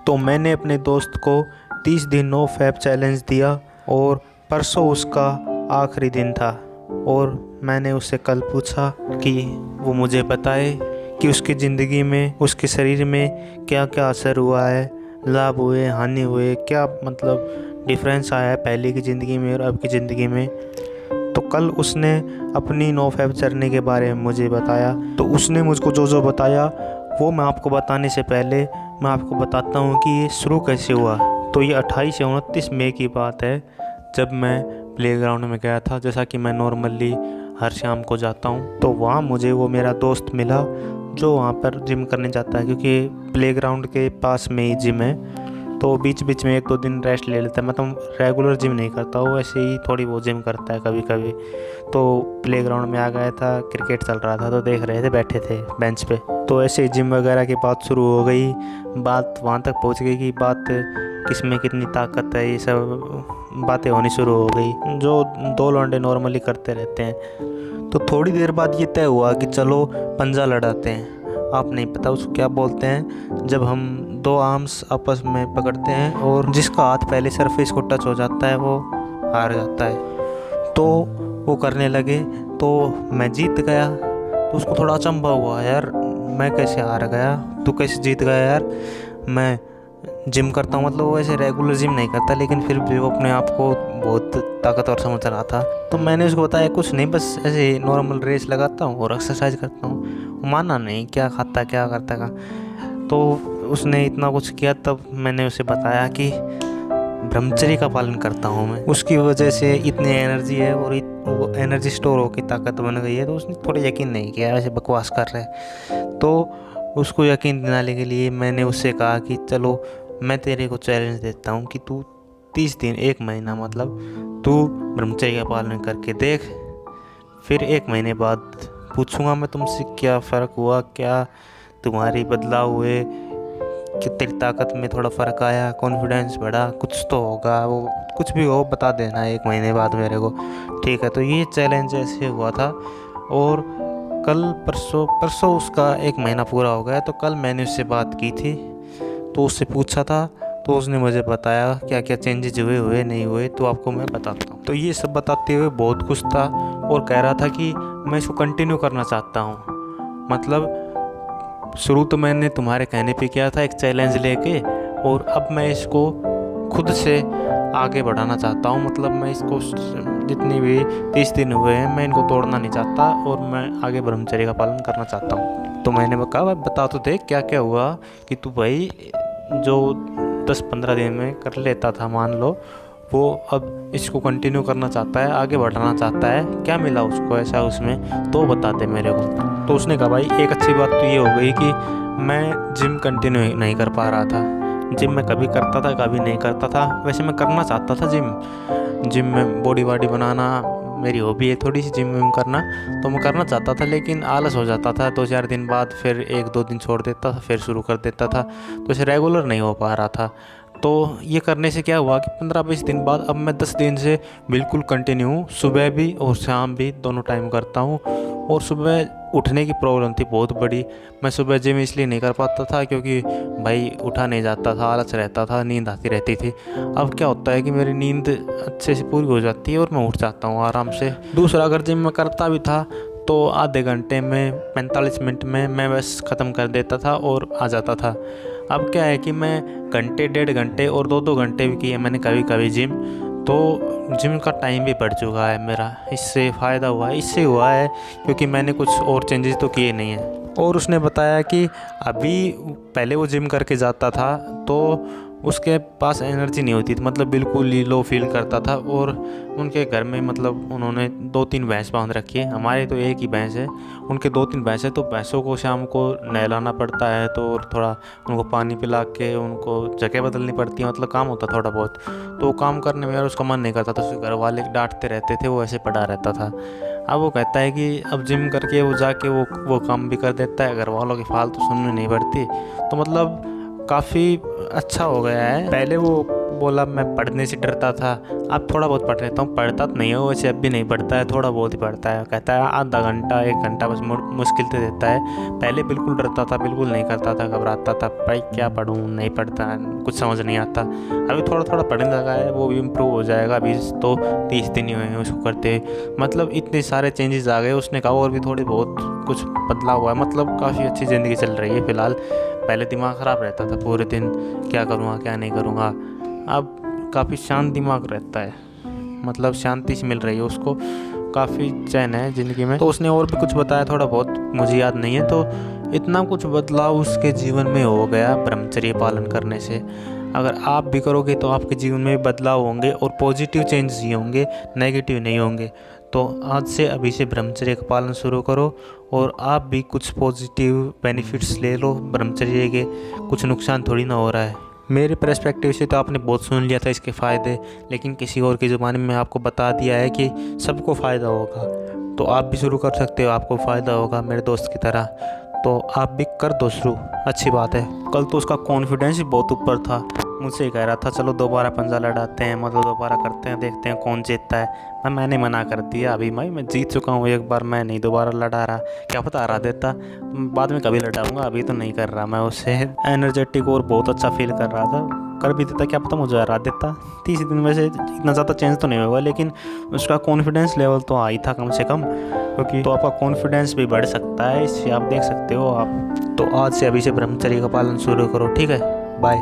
तो मैंने अपने दोस्त को 30 दिन नो फैप चैलेंज दिया और परसों उसका आखिरी दिन था। और मैंने उससे कल पूछा कि वो मुझे बताए कि उसकी ज़िंदगी में, उसके शरीर में क्या क्या असर हुआ है, लाभ हुए, हानि हुए, क्या मतलब डिफरेंस आया है पहले की ज़िंदगी में और अब की ज़िंदगी में। तो कल उसने अपनी नो फैप जर्नी के बारे में मुझे बताया। तो उसने मुझको जो जो बताया वो मैं आपको बताने से पहले मैं आपको बताता हूँ कि ये शुरू कैसे हुआ। तो ये 28 या 29 मई की बात है, जब मैं प्लेग्राउंड में गया था। जैसा कि मैं नॉर्मली हर शाम को जाता हूँ, तो वहाँ मुझे वो मेरा दोस्त मिला जो वहाँ पर जिम करने जाता है, क्योंकि प्लेग्राउंड के पास में ही जिम है। तो बीच बीच में 1-2 दिन रेस्ट ले लेता है। मतलब रेगुलर जिम नहीं करता, वो ऐसे ही थोड़ी बहुत जिम करता है कभी कभी। तो प्लेग्राउंड में आ गया था, क्रिकेट चल रहा था तो देख रहे थे, बैठे थे बेंच पे। तो ऐसे ही जिम वगैरह की बात शुरू हो गई। बात वहाँ तक पहुँच गई कि बात किस में कितनी ताकत है, ये सब बातें होनी शुरू हो गई जो 2 लौंडे नॉर्मली करते रहते हैं। तो थोड़ी देर बाद ये तय हुआ कि चलो पंजा लड़ाते हैं। आप नहीं पता उसको क्या बोलते हैं, जब हम 2 आर्म्स आपस में पकड़ते हैं और जिसका हाथ पहले सरफेस को टच हो जाता है वो हार जाता है। तो वो करने लगे तो मैं जीत गया। तो उसको थोड़ा अचंभा हुआ, यार मैं कैसे हार गया, तू कैसे जीत गया यार। मैं जिम करता हूँ, मतलब वो ऐसे रेगुलर जिम नहीं करता, लेकिन फिर भी वो अपने आप को बहुत ताकतवर समझ रहा था। तो मैंने उसको बताया कुछ नहीं, बस ऐसे नॉर्मल रेस लगाता हूँ और एक्सरसाइज करता हूँ। माना नहीं, क्या खाता क्या करता का। तो उसने इतना कुछ किया। तब मैंने उसे बताया कि ब्रह्मचर्य का पालन करता हूँ मैं, उसकी वजह से इतनी एनर्जी है और वो एनर्जी स्टोर होकर ताकत बन गई है। तो उसने थोड़ा यकीन नहीं किया, ऐसे बकवास कर रहे हैं। तो उसको यकीन दिलाने के लिए मैंने उससे कहा कि चलो मैं तेरे को चैलेंज देता हूँ कि तू 30 दिन, 1 महीना मतलब तू ब्रह्मचर्य का पालन करके देख। फिर 1 महीने बाद पूछूंगा मैं तुमसे क्या फ़र्क हुआ, क्या तुम्हारी बदलाव हुए, कि तेरी ताकत में थोड़ा फ़र्क आया, कॉन्फिडेंस बढ़ा, कुछ तो होगा। वो कुछ भी हो बता देना 1 महीने बाद मेरे को, ठीक है। तो ये चैलेंज ऐसे हुआ था। और कल परसों उसका 1 महीना पूरा हो गया। तो कल मैंने उससे बात की थी, तो उससे पूछा था, तो उसने मुझे बताया क्या क्या चेंजेज हुए नहीं हुए। तो आपको मैं बताता हूँ। तो ये सब बताते हुए बहुत खुश था और कह रहा था कि मैं इसको कंटिन्यू करना चाहता हूँ। मतलब शुरू तो मैंने तुम्हारे कहने पे किया था एक चैलेंज लेके, और अब मैं इसको खुद से आगे बढ़ाना चाहता हूँ। मतलब मैं इसको जितनी भी 30 दिन हुए हैं मैं इनको तोड़ना नहीं चाहता और मैं आगे ब्रह्मचर्य का पालन करना चाहता हूँ। तो मैंने कहा बता तो दे क्या क्या हुआ कि तू भाई जो 10-15 दिन में कर लेता था, मान लो, वो अब इसको कंटिन्यू करना चाहता है, आगे बढ़ाना चाहता है। क्या मिला उसको ऐसा उसमें, तो बता दे मेरे को। तो उसने कहा भाई एक अच्छी बात तो ये हो गई कि मैं जिम कंटिन्यू नहीं कर पा रहा था। जिम में कभी करता था कभी नहीं करता था। वैसे मैं करना चाहता था जिम में बॉडी बनाना मेरी हॉबी है थोड़ी सी, जिम विम करना। तो मैं करना चाहता था लेकिन आलस हो जाता था। 2-4 दिन बाद फिर 1-2 दिन छोड़ देता था, फिर शुरू कर देता था। तो इसे रेगुलर नहीं हो पा रहा था। तो ये करने से क्या हुआ कि 15-20 दिन बाद अब मैं 10 दिन से बिल्कुल कंटिन्यू सुबह भी और शाम भी दोनों टाइम करता हूँ। और सुबह उठने की प्रॉब्लम थी बहुत बड़ी। मैं सुबह जिम इसलिए नहीं कर पाता था क्योंकि भाई उठा नहीं जाता था, आलस रहता था, नींद आती रहती थी। अब क्या होता है कि मेरी नींद अच्छे से पूरी हो जाती है और मैं उठ जाता हूँ आराम से। दूसरा, अगर जिम में करता भी था तो आधे घंटे में, 45 मिनट में मैं बस ख़त्म कर देता था और आ जाता था। अब क्या है कि मैं घंटे, 1.5 घंटे और 2-2 घंटे भी किए मैंने कभी कभी जिम। तो जिम का टाइम भी बढ़ चुका है मेरा। इससे फ़ायदा हुआ है, इससे हुआ है क्योंकि मैंने कुछ और चेंजेस तो किए नहीं हैं। और उसने बताया कि अभी पहले वो जिम करके जाता था तो उसके पास एनर्जी नहीं होती थी, मतलब बिल्कुल ही लो फील करता था। और उनके घर में मतलब उन्होंने 2-3 भैंस बांध रखी है, हमारे तो एक ही भैंस है, उनके 2-3 भैंस है। तो भैंसों को शाम को नहलाना पड़ता है, तो थोड़ा उनको पानी पिला के उनको जगह बदलनी पड़ती है, मतलब काम होता थोड़ा बहुत। तो वो काम करने में यार उसका मन नहीं करता था, उसके घर वाले डांटते रहते थे, वो ऐसे पड़ा रहता था। अब वो कहता है कि अब जिम करके वो जाके वो काम भी कर देता है, घर वालों की फालतू सुननी नहीं पड़ती। तो मतलब काफ़ी अच्छा हो गया है। पहले वो बोला मैं पढ़ने से डरता था, अब थोड़ा बहुत पढ़ लेता हूँ। पढ़ता तो नहीं हो वैसे, अब भी नहीं पढ़ता है, थोड़ा बहुत ही पढ़ता है। कहता है आधा घंटा 1 घंटा बस मुश्किल से देता है। पहले बिल्कुल डरता था, बिल्कुल नहीं करता था, घबराता था, भाई क्या पढ़ूँ, नहीं पढ़ता, कुछ समझ नहीं आता। अभी थोड़ा थोड़ा पढ़ने लगा है, वो भी इम्प्रूव हो जाएगा। अभी तो 30 दिन ही हुए हैं उसको करते, मतलब इतने सारे चेंजेस आ गए। उसने कहा और भी थोड़ी बहुत कुछ बदलाव हुआ है, मतलब काफ़ी अच्छी ज़िंदगी चल रही है फ़िलहाल। पहले दिमाग ख़राब रहता था पूरे दिन, क्या करूँगा क्या नहीं करूँगा। अब काफ़ी शांत दिमाग रहता है, मतलब शांति से मिल रही है उसको, काफ़ी चैन है ज़िंदगी में। तो उसने और भी कुछ बताया थोड़ा बहुत, मुझे याद नहीं है। तो इतना कुछ बदलाव उसके जीवन में हो गया ब्रह्मचर्य पालन करने से। अगर आप भी करोगे तो आपके जीवन में बदलाव होंगे और पॉजिटिव चेंजेस ही होंगे, नेगेटिव नहीं होंगे। तो आज से अभी से ब्रह्मचर्य का पालन शुरू करो और आप भी कुछ पॉजिटिव बेनिफिट्स ले लो ब्रह्मचर्य के। कुछ नुकसान थोड़ी ना हो रहा है। मेरे पर्सपेक्टिव से तो आपने बहुत सुन लिया था इसके फ़ायदे, लेकिन किसी और की ज़ुबानी में आपको बता दिया है कि सबको फ़ायदा होगा। तो आप भी शुरू कर सकते हो, आपको फ़ायदा होगा मेरे दोस्त की तरह। तो आप भी कर दो शुरू, अच्छी बात है। कल तो उसका कॉन्फिडेंस ही बहुत ऊपर था, मुझसे ही कह रहा था चलो दोबारा पंजा लड़ाते हैं, मतलब दोबारा करते हैं, देखते हैं कौन जीतता है। मैंने मना कर दिया, अभी मैं जीत चुका हूँ एक बार, मैं नहीं दोबारा लड़ा रहा। क्या पता हरा देता, बाद में कभी लड़ाऊंगा, अभी तो नहीं कर रहा। मैं उससे एनर्जेटिक और बहुत अच्छा फील कर रहा था, कर भी देता, क्या पता मुझे हरा देता। 30 दिन में से इतना ज़्यादा चेंज तो नहीं होगा, लेकिन उसका कॉन्फिडेंस लेवल तो आई था कम से कम, क्योंकि तो आपका कॉन्फिडेंस भी बढ़ सकता है इससे, आप देख सकते हो आप। तो आज से अभी से ब्रह्मचर्य का पालन शुरू करो, ठीक है, बाय।